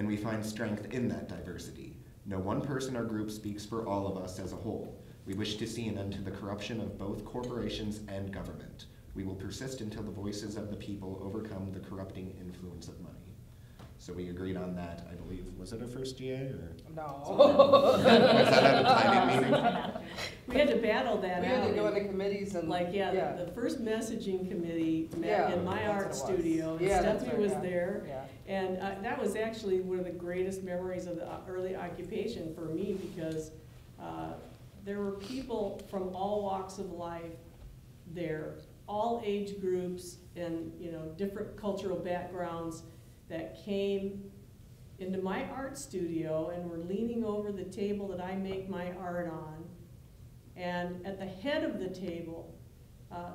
and we find strength in that diversity. No one person or group speaks for all of us as a whole. We wish to see an end to the corruption of both corporations and government. We will persist until the voices of the people overcome the corrupting influence of money. So we agreed on that, I believe. Was it our first GA or? No. Was that at a planning meeting? We had to battle that We out. had to go into committees and. Like, the first messaging committee met Yeah, in my that's art what it was. studio, and Yeah, that's Stephanie right, was yeah. there. Yeah. And that was actually one of the greatest memories of the early occupation for me, because there were people from all walks of life there, all age groups and different cultural backgrounds, that came into my art studio and were leaning over the table that I make my art on. And at the head of the table,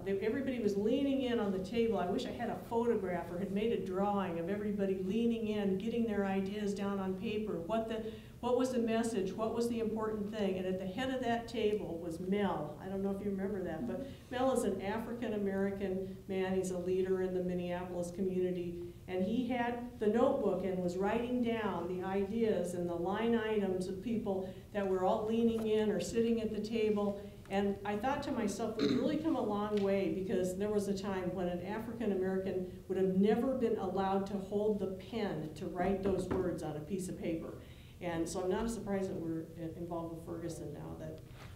everybody was leaning in on the table. I wish I had a photograph or had made a drawing of everybody leaning in, getting their ideas down on paper. What was the message? What was the important thing? And at the head of that table was Mel. I don't know if you remember that, but Mel is an African-American man. He's a leader in the Minneapolis community. And he had the notebook and was writing down the ideas and the line items of people that were all leaning in or sitting at the table. And I thought to myself, we've really come a long way, because there was a time when an African American would have never been allowed to hold the pen to write those words on a piece of paper. And so I'm not surprised that we're involved with Ferguson now.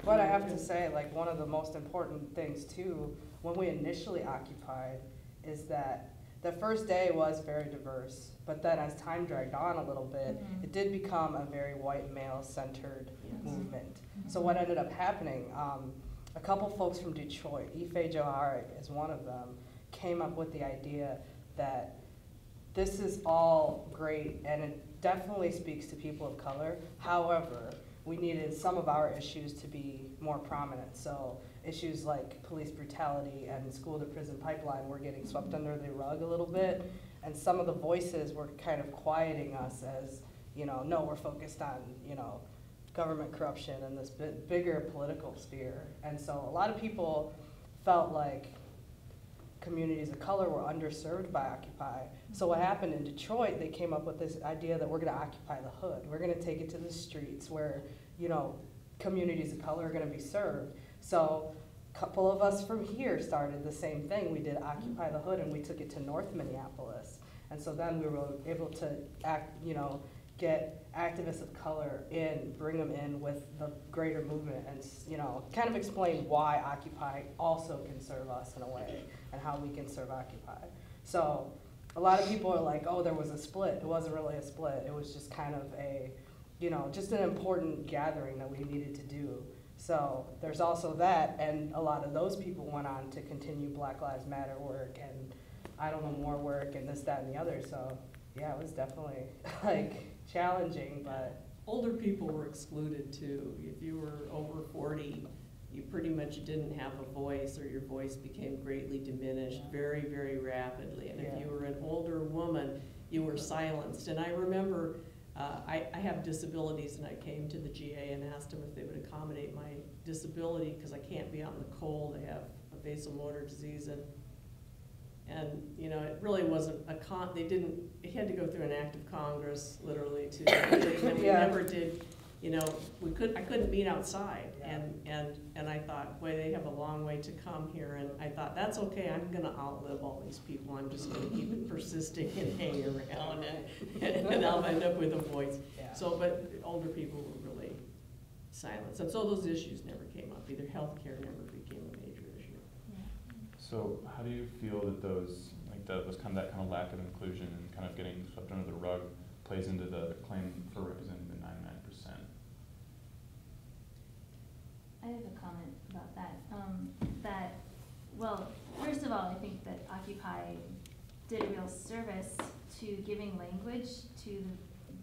But I have to say, like, one of the most important things too, when we initially occupied, is that the first day was very diverse, but then as time dragged on a little bit, it did become a very white male-centered movement. So what ended up happening, a couple folks from Detroit, Ife Johari is one of them, came up with the idea that this is all great and it definitely speaks to people of color. However, we needed some of our issues to be more prominent. So issues like police brutality and school to prison pipeline were getting swept under the rug a little bit. And some of the voices were kind of quieting us as, no, we're focused on, government corruption and this bigger political sphere. And so a lot of people felt like communities of color were underserved by Occupy. So what happened in Detroit, they came up with this idea that we're gonna occupy the hood. We're gonna take it to the streets where, communities of color are gonna be served. So a couple of us from here started the same thing. We did Occupy the Hood and we took it to North Minneapolis. And so then we were able to get activists of color in, bring them in with the greater movement and, kind of explain why Occupy also can serve us in a way and how we can serve Occupy. So a lot of people are like, oh, there was a split. It wasn't really a split. It was just kind of a, just an important gathering that we needed to do. So there's also that, and a lot of those people went on to continue Black Lives Matter work and I don't know, more work and this, that, and the other. So yeah, it was definitely challenging, but. Older people were excluded too. If you were over 40, you pretty much didn't have a voice, or your voice became greatly diminished very, very rapidly. And if you were an older woman, you were silenced. And I remember I have disabilities, and I came to the GA and asked them if they would accommodate my disability because I can't be out in the cold. I have a vasomotor disease, and it really wasn't it had to go through an act of Congress, literally, and we never did, I couldn't meet outside, and I thought, boy, they have a long way to come here, and I thought, that's okay, I'm gonna outlive all these people, I'm just gonna keep it persisting and hang around, and I'll end up with a voice. Yeah. So, but older people were really silenced, and so those issues never came up, either healthcare never became a major issue. So how do you feel that that kind of lack of inclusion and kind of getting swept under the rug plays into the claim for representing the 99%? I have a comment about that. Well, first of all, I think that Occupy did a real service to giving language to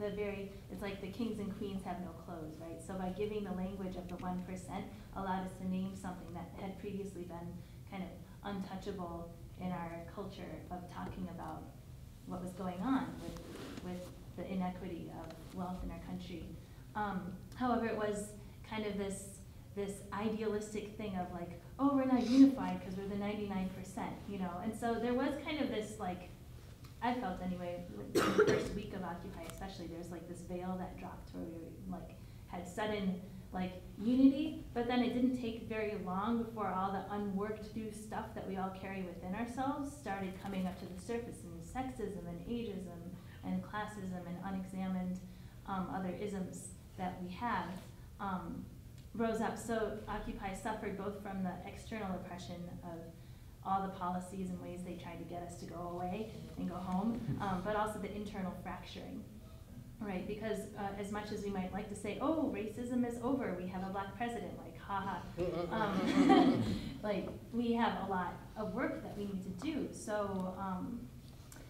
it's like the kings and queens have no clothes, right? So by giving the language of the 1%, allowed us to name something that had previously been kind of untouchable in our culture of talking about what was going on with the inequity of wealth in our country. However, it was kind of this idealistic thing of like, oh, we're not unified because we're the 99%, and so there was kind of this like I felt anyway, the first week of Occupy especially, there's like this veil that dropped where we like had sudden like unity, but then it didn't take very long before all the unworked through stuff that we all carry within ourselves started coming up to the surface, and sexism and ageism and classism and unexamined other isms that we have rose up. So Occupy suffered both from the external oppression of all the policies and ways they tried to get us to go away and go home, but also the internal fracturing. Right, because as much as we might like to say, oh, racism is over, we have a black president, like, haha. Like, we have a lot of work that we need to do. So,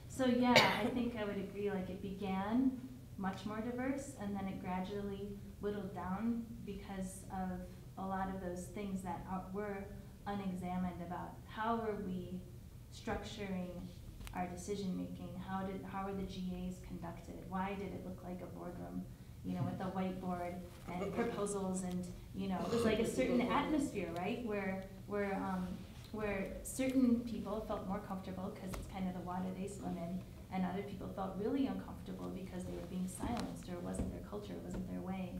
so yeah, I think I would agree, like, it began much more diverse, and then it gradually whittled down because of a lot of those things that were unexamined about how were we structuring our decision making, how were the GAs conducted, why did it look like a boardroom, you know, with a whiteboard and proposals, and you know, it was like a certain atmosphere, right, where certain people felt more comfortable because it's kind of the water they swim in, and other people felt really uncomfortable because they were being silenced, or it wasn't their culture, it wasn't their way.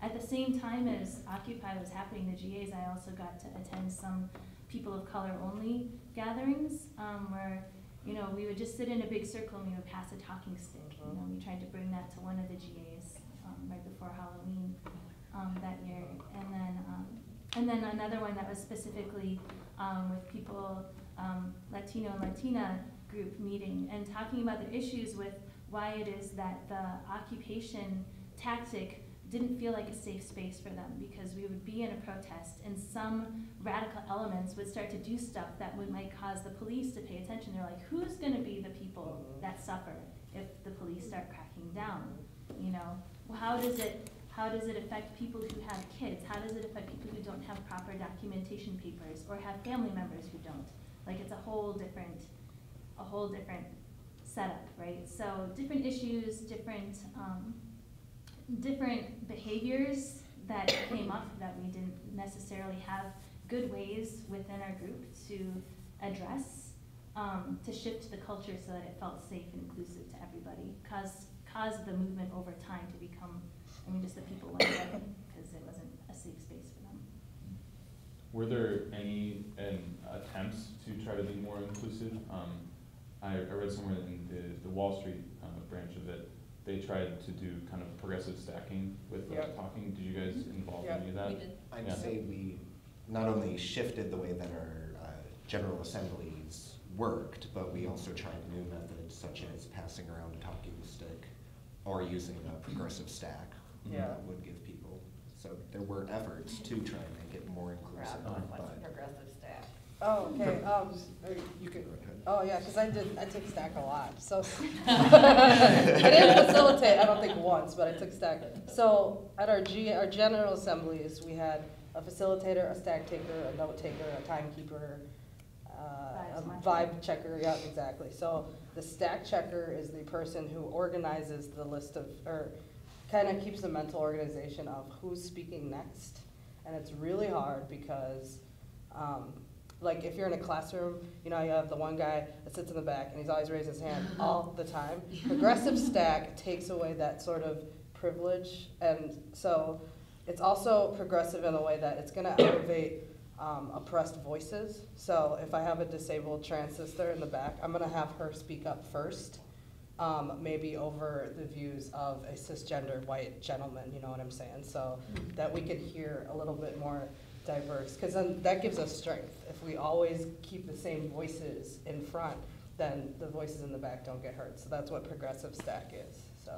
At the same time as Occupy was happening, the GAs, I also got to attend some people of color only gatherings where, you know, we would just sit in a big circle and we would pass a talking stick. You know, we tried to bring that to one of the GAs right before Halloween that year, and then another one that was specifically with people, Latino and Latina group meeting and talking about the issues with why it is that the occupation tactic didn't feel like a safe space for them, because we would be in a protest and some radical elements would start to do stuff that might cause the police to pay attention. They're like, who's gonna be the people that suffer if the police start cracking down? You know, well, how does it affect people who have kids? How does it affect people who don't have proper documentation papers or have family members who don't? Like, it's a whole different setup, right? So different issues, different behaviors that came up that we didn't necessarily have good ways within our group to address, to shift the culture so that it felt safe and inclusive to everybody, caused the movement over time to become, I mean, just the people went away because it wasn't a safe space for them. Were there any attempts to try to be more inclusive? I read somewhere in the Wall Street branch of it, they tried to do kind of progressive stacking with talking. Did you guys involve any of that? We did. I'd say we not only shifted the way that our general assemblies worked, but we also tried new methods such as passing around a talking stick or using a progressive stack that would give people. So there were efforts to try and make it more inclusive. What's a progressive stack? Oh, okay, You can go ahead. oh yeah, because I took stack a lot, so. I didn't facilitate, I don't think once, but I took stack. So at our general assemblies, we had a facilitator, a stack taker, a note taker, a timekeeper, a vibe checker, yeah, exactly. So the stack checker is the person who organizes the list of, or kind of keeps the mental organization of who's speaking next. And it's really hard because, like if you're in a classroom, you know, you have the one guy that sits in the back and he's always raising his hand all the time. Progressive stack takes away that sort of privilege, and so it's also progressive in a way that it's gonna elevate oppressed voices. So if I have a disabled trans sister in the back, I'm gonna have her speak up first, maybe over the views of a cisgender white gentleman, you know what I'm saying? So that we could hear a little bit more diverse, because then that gives us strength. If we always keep the same voices in front, then the voices in the back don't get heard. So that's what progressive stack is. So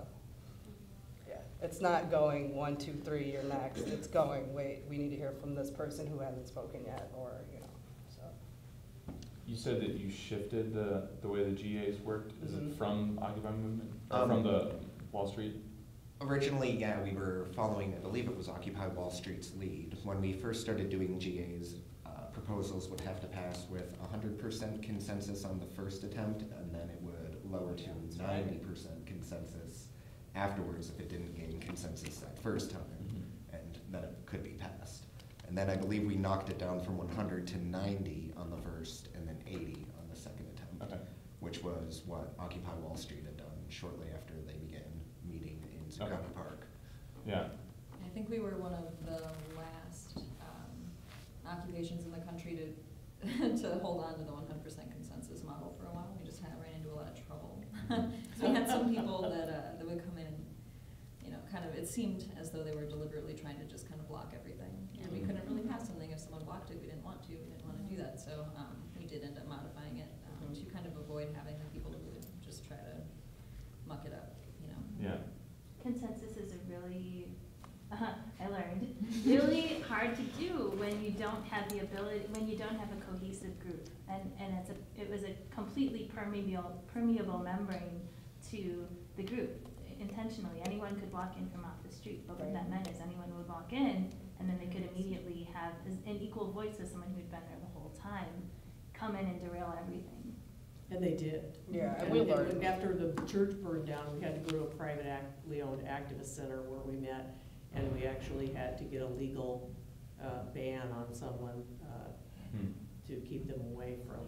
yeah, it's not going 1, 2, 3, you're next. It's going, wait, we need to hear from this person who hasn't spoken yet, or you know. So you said that you shifted the way the GAs worked. Is it from Occupy movement, or from the Wall Street? Originally, yeah, we were following, I believe it was Occupy Wall Street's lead. When we first started doing GAs, proposals would have to pass with 100% consensus on the first attempt, and then it would lower to 90% consensus afterwards if it didn't gain consensus that first time, and then it could be passed. And then I believe we knocked it down from 100 to 90 on the first, and then 80 on the second attempt. Okay. which was what Occupy Wall Street had done shortly after they began meeting in Zuccotti Park. Yeah, I think we were one of the last occupations in the country to to hold on to the 100% consensus model for a while. We just ran into a lot of trouble. So we had some people that would come in, you know, kind of, it seemed as though they were deliberately trying to just kind of block everything. And we couldn't really pass something if someone blocked it. We didn't want to do that. So we did end up modifying it to kind of avoid having the people who would just try to muck it up, you know. yeah, Consensus is a really, I learned, really hard to do when you don't have the ability, when you don't have a cohesive group. And it was a completely permeable membrane to the group, intentionally. Anyone could walk in from off the street, but what that meant is anyone would walk in, and then they could immediately have an equal voice as someone who'd been there the whole time, come in and derail everything. And they did. Yeah, And we learned. after the church burned down, we had to go to a privately owned activist center where we met, and we actually had to get a legal ban on someone to keep them away from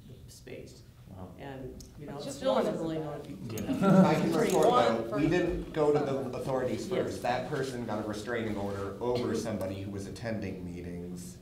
the space. wow. And, you know, It's it just still one doesn't is really bad. know. I can Pretty report one though, for- we didn't go to the authorities Yes. first. That person got a restraining order over somebody who was attending meetings